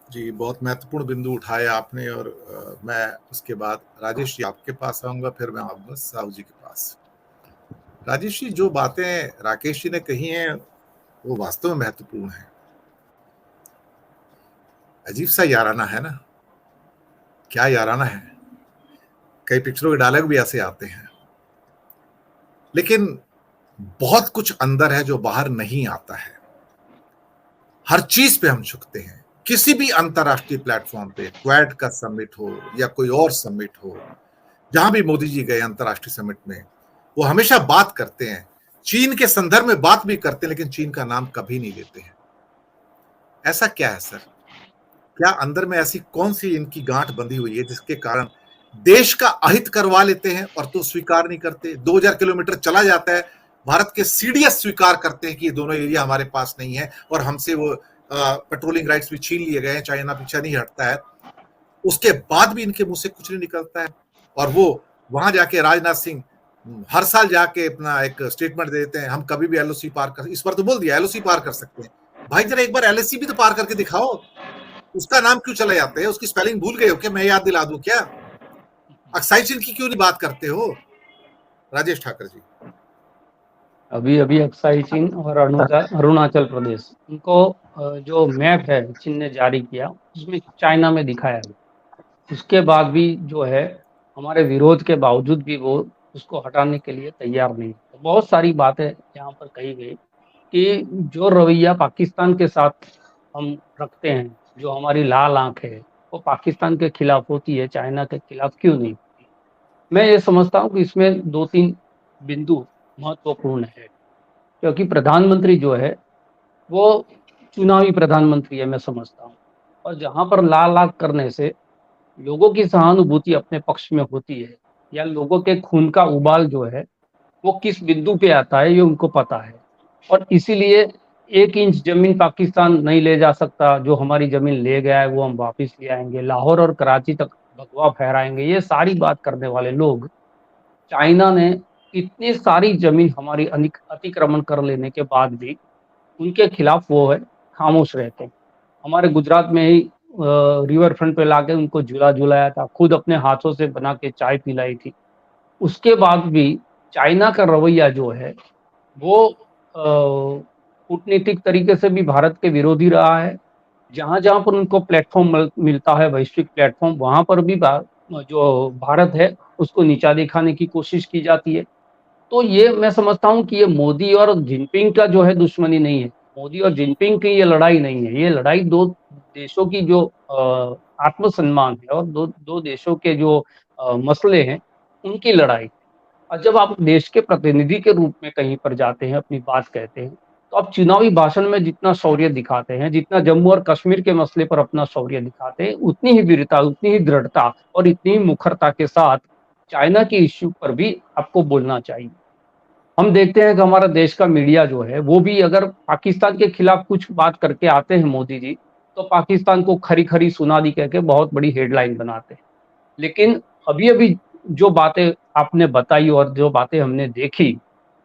जी, बहुत महत्वपूर्ण बिंदु उठाया आपने और मैं उसके बाद राजेश जी आपके पास आऊँगा, फिर मैं आऊँगा साहू जी के पास। राजेश जी, जो बातें राकेश जी ने कही हैं, वो वास्तव में महत्वपूर्ण हैं। अजीब-सा याराना है ना? क्या याराना है? कई पिक्चरों के डायलॉग भी ऐसे आते हैं। लेकिन बहुत कुछ अंदर है जो बाहर नहीं आता है। हर चीज़ पे हम झुकते हैं। किसी भी अंतर्राष्ट्रीय प्लेटफ़ॉर्म पे, क्वाड का समिट हो या कोई और समिट हो, जहां भी मोदी जी गए अंतर्राष्ट्रीय समिट में, वो हमेशा बात करते हैं, चीन के संदर्भ में बात भी करते हैं, लेकिन चीन का नाम कभी नहीं लेते हैं। ऐसा क्या है सर? क्या अंदर में ऐसी कौन सी इनकी गांठ बंधी हुई है जिसके कारण देश का अहित करवा लेते हैं और तो स्वीकार नहीं करते? 2000 किलोमीटर चला जाता है, भारत के सीडीएस स्वीकार करते हैं कि ये दोनों एरिया हमारे पास नहीं है और हमसे वो पेट्रोलिंग राइट्स भी छीन लिए गए हैं, चाइना पीछा नहीं हटता है। उसके बाद भी इनके मुंह से कुछ नहीं निकलता है और वो वहां जाके राजनाथ सिंह हर साल जाके अपना एक स्टेटमेंट दे देते हैं, हम कभी भी एलओसी पार कर, इस बार तो बोल दिया एलओसी पार कर सकते हैं। भाई जरा एक बार एलएसी भी तो पार करके दिखाओ। उसका नाम क्यों चले जाते हैं? उसकी स्पेलिंग भूल गए हो क्या? मैं याद दिला दूं क्या? अक्साई चीन की क्यों नहीं बात करते हो राजेश ठाकर जी? अभी अभी अक्साई चीन और अरुणाचल प्रदेश, उनको जो मैप है चीन ने जारी किया उसमें चाइना में दिखाया गया। उसके बाद भी जो है, हमारे विरोध के बावजूद भी वो उसको हटाने के लिए तैयार नहीं। तो बहुत सारी बातें यहाँ पर कही गई कि जो रवैया पाकिस्तान के साथ हम रखते हैं, जो हमारी लाल आंख है, वो पाकिस्तान के खिलाफ होती है, चाइना के खिलाफ क्यों नहीं होती। मैं ये समझता हूँ कि इसमें दो तीन बिंदु महत्वपूर्ण है। क्योंकि प्रधानमंत्री जो है वो चुनावी प्रधानमंत्री है, मैं समझता हूँ। और जहां पर लाल आग करने से लोगों की सहानुभूति अपने पक्ष में होती है, या लोगों के खून का उबाल जो है वो किस बिंदु पे आता है ये उनको पता है। और इसीलिए 1 इंच जमीन पाकिस्तान नहीं ले जा सकता, जो हमारी जमीन ले गया है वो हम वापस ले आएंगे, लाहौर और कराची तक भगवा फहराएंगे, ये सारी बात करने वाले लोग चाइना ने इतनी सारी जमीन हमारी अतिक्रमण कर लेने के बाद भी उनके खिलाफ वो है खामोश रहते हैं। हमारे गुजरात में ही रिवर फ्रंट पे लाके उनको झूला झुलाया था, खुद अपने हाथों से बना के चाय पिलाई थी। उसके बाद भी चाइना का रवैया जो है वो कूटनीतिक तरीके से भी भारत के विरोधी रहा है। जहां जहां पर उनको प्लेटफॉर्म मिलता है, वैश्विक प्लेटफॉर्म, वहां पर भी जो भारत है उसको नीचा दिखाने की कोशिश की जाती है। तो ये मैं समझता हूँ कि ये मोदी और जिनपिंग का जो है दुश्मनी नहीं है, मोदी और जिनपिंग की ये लड़ाई नहीं है, ये लड़ाई दो देशों की जो आत्मसम्मान है और दो दो देशों के जो मसले हैं उनकी लड़ाई। और जब आप देश के प्रतिनिधि के रूप में कहीं पर जाते हैं, अपनी बात कहते हैं, तो आप चुनावी भाषण में जितना शौर्य दिखाते हैं, जितना जम्मू और कश्मीर के मसले पर अपना शौर्य दिखाते हैं, उतनी ही वीरता, उतनी ही दृढ़ता और इतनी ही मुखरता के साथ चाइना की इश्यू पर भी आपको बोलना चाहिए। हम देखते हैं कि हमारा देश का मीडिया जो है वो भी अगर पाकिस्तान के खिलाफ कुछ बात करके आते हैं मोदी जी, तो पाकिस्तान को खरी खरी सुना दी कह के बहुत बड़ी हेडलाइन बनाते हैं। लेकिन अभी अभी जो बातें आपने बताई और जो बातें हमने देखी,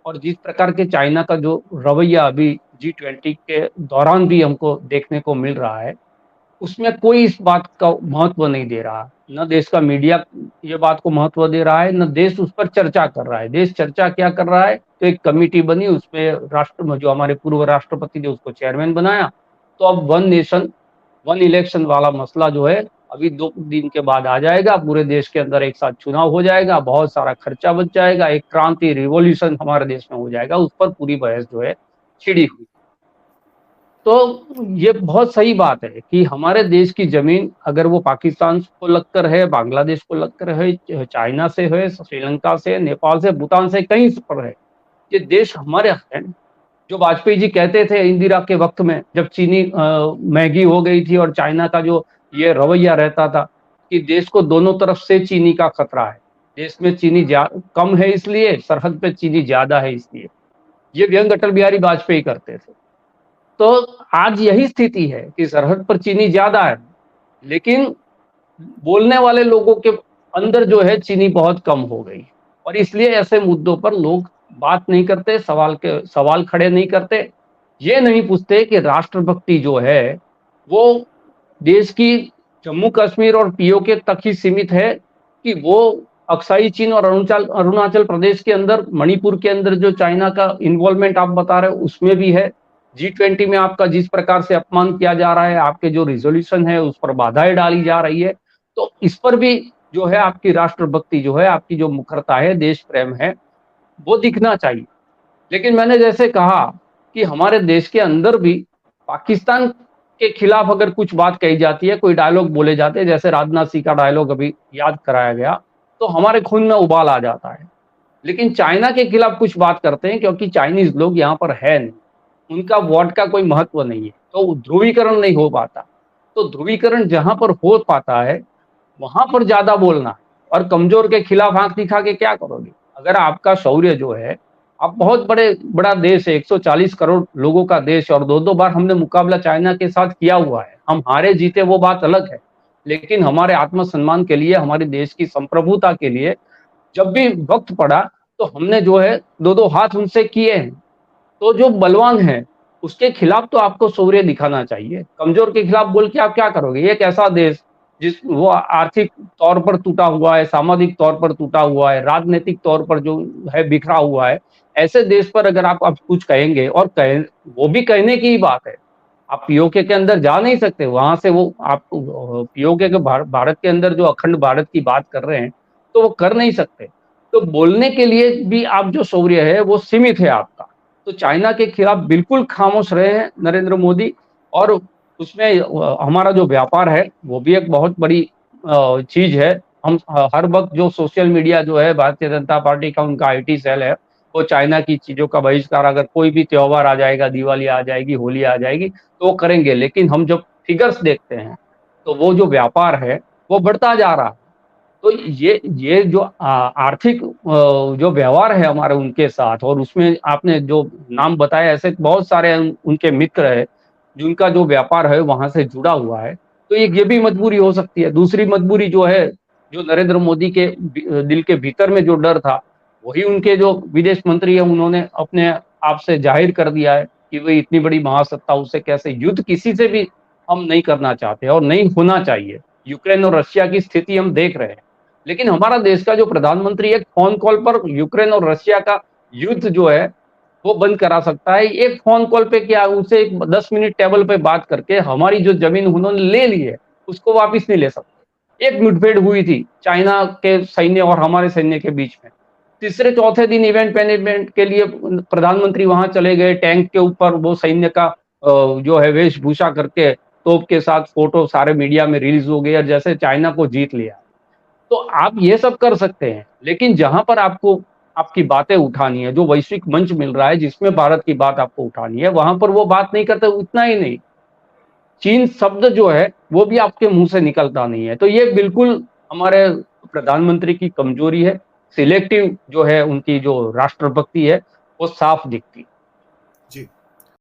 और जिस प्रकार के चाइना का जो रवैया अभी G20 के दौरान भी हमको देखने को मिल रहा है, उसमें कोई इस बात का महत्व नहीं दे रहा। न देश का मीडिया ये बात को महत्व दे रहा है, न देश उस पर चर्चा कर रहा है। देश चर्चा क्या कर रहा है, तो एक कमेटी बनी, उसमें राष्ट्र जो हमारे पूर्व राष्ट्रपति ने उसको चेयरमैन बनाया। तो अब वन नेशन वन इलेक्शन वाला मसला जो है अभी 2 दिन के बाद आ जाएगा, पूरे देश के अंदर एक साथ चुनाव हो जाएगा, बहुत सारा खर्चा बच जाएगा, एक क्रांति रिवॉल्यूशन हमारे देश में हो जाएगा। उस पर पूरी बहस जो है छिड़ी हुई। तो ये बहुत सही बात है कि हमारे देश की जमीन अगर वो पाकिस्तान को लगकर है, बांग्लादेश को लगकर है, चाइना से है, श्रीलंका से, नेपाल से, भूटान से, कहीं पर है, ये देश हमारे हैं। जो वाजपेयी जी कहते थे इंदिरा के वक्त में, जब चीनी महंगी हो गई थी और चाइना का जो ये रवैया रहता था कि देश को दोनों तरफ से चीनी का खतरा है, देश में चीनी कम है इसलिए, सरहद पे चीनी ज्यादा है इसलिए, ये व्यंग अटल बिहारी वाजपेयी करते थे। तो आज यही स्थिति है कि सरहद पर चीनी ज्यादा है, लेकिन बोलने वाले लोगों के अंदर जो है चीनी बहुत कम हो गई। और इसलिए ऐसे मुद्दों पर लोग बात नहीं करते, सवाल खड़े नहीं करते, ये नहीं पूछते कि राष्ट्रभक्ति जो है वो देश की जम्मू कश्मीर और पीओके तक ही सीमित है कि वो अक्साई चीन और अरुणाचल प्रदेश के अंदर, मणिपुर के अंदर जो चाइना का इन्वॉल्वमेंट आप बता रहे हो उसमें भी है। G20 में आपका जिस प्रकार से अपमान किया जा रहा है, आपके जो रिज़ॉल्यूशन है उस पर बाधाएँ डाली जा रही है, तो इस पर भी जो है आपकी राष्ट्रभक्ति जो है, आपकी जो मुखरता है, देश प्रेम है, वो दिखना चाहिए। लेकिन मैंने जैसे कहा कि हमारे देश के अंदर भी पाकिस्तान के खिलाफ अगर कुछ बात कही जाती है, कोई डायलॉग बोले जाते हैं, जैसे राजनाथ सिंह का डायलॉग अभी याद कराया गया, तो हमारे खून में उबाल आ जाता है। लेकिन चाइना के खिलाफ कुछ बात करते हैं क्योंकि चाइनीज़ लोग यहाँ पर है नहीं, उनका वोट का कोई महत्व नहीं है, तो ध्रुवीकरण नहीं हो पाता। तो ध्रुवीकरण जहाँ पर हो पाता है, वहाँ पर ज़्यादा बोलना है और कमज़ोर के खिलाफ आँख दिखा के क्या करोगे? अगर आपका शौर्य जो है, आप बहुत बड़ा देश है, 140 करोड़ लोगों का देश है और 2-2 बार हमने मुकाबला चाइना के साथ किया हुआ है। हम हारे-जीते वो बात अलग है, लेकिन हमारे आत्मसम्मान के लिए, हमारे देश की संप्रभुता के लिए जब भी वक़्त पड़ा, तो हमने जो है 2-2 हाथ उनसे किए हैं। तो जो बलवान है, उसके खिलाफ तो आपको शौर्य दिखाना चाहिए। कमज़ोर के खिलाफ बोल के आप क्या करोगे? एक ऐसा देश जिस वो आर्थिक तौर पर टूटा हुआ है, सामाजिक तौर पर टूटा हुआ है, राजनीतिक तौर पर जो है बिखरा हुआ है, ऐसे देश पर अगर आप कुछ कहेंगे और कहें वो भी कहने की ही बात है। आप पीओके के अंदर जा नहीं सकते, वहाँ से वो आप पीओके के भारत के अंदर जो अखंड भारत की बात कर रहे हैं, तो वो कर नहीं सकते। तो बोलने के लिए भी आप जो शौर्य है, वो सीमित है आपका। तो चाइना के खिलाफ बिल्कुल खामोश रहे हैं नरेंद्र मोदी और उसमें हमारा जो व्यापार है, वो भी एक बहुत बड़ी चीज़ है। हम हर वक़्त जो सोशल मीडिया जो है भारतीय जनता पार्टी का उनका आईटी सेल है, वो चाइना की चीज़ों का बहिष्कार अगर कोई भी त्योहार आ जाएगा, दिवाली आ जाएगी, होली आ जाएगी, तो वो करेंगे। लेकिन हम जब फिगर्स देखते हैं, तो वो जो व्यापार है, वो बढ़ता जा रहा है। तो ये जो आर्थिक जो व्यवहार है हमारे उनके साथ और उसमें आपने जो नाम बताए ऐसे बहुत सारे उनके मित्र हैं, जिनका जो व्यापार है वहाँ से जुड़ा हुआ है। तो एक ये भी मजबूरी हो सकती है। दूसरी मजबूरी जो है, जो नरेंद्र मोदी के दिल के भीतर में जो डर था, वही उनके जो विदेश मंत्री हैं उन्होंने अपने आप से ज़ाहिर कर दिया है कि वो इतनी बड़ी महासत्ता उससे कैसे युद्ध किसी से भी हम नहीं करना चाहते और नहीं होना चाहिए। यूक्रेन और रशिया की स्थिति हम देख रहे हैं। लेकिन हमारा देश का जो प्रधानमंत्री एक फ़ोन कॉल पर यूक्रेन और रशिया का युद्ध जो है, वो बंद करा सकता है। एक फ़ोन कॉल पे क्या उनसे 10 मिनट टेबल पे बात करके हमारी जो ज़मीन उन्होंने ले ली है, उसको वापस नहीं ले सकते। एक मुठभेड़ हुई थी चाइना के सैन्य और हमारे सैन्य के बीच में। तीसरे-चौथे दिन इवेंट मैनेजमेंट के लिए प्रधानमंत्री वहाँ चले गए, टैंक के ऊपर वो सैन्य का जो है वेशभूषा करके, तोप के साथ फ़ोटो सारे मीडिया में रिलीज़ हो गई और जैसे चाइना को जीत लिया। तो आप ये सब कर सकते हैं, लेकिन जहाँ पर आपको आपकी बातें उठानी है, जो वैश्विक मंच मिल रहा है, जिसमें भारत की बात आपको उठानी है, वहाँ पर वो बात नहीं करते, उतना ही नहीं, चीन शब्द जो है, वो भी आपके मुँह से निकलता नहीं है। तो ये बिल्कुल हमारे प्रधानमंत्री की कमज़ोरी है, सिलेक्टिव जो है उनकी जो राष्ट्रभक्ति है, वो साफ दिखती है।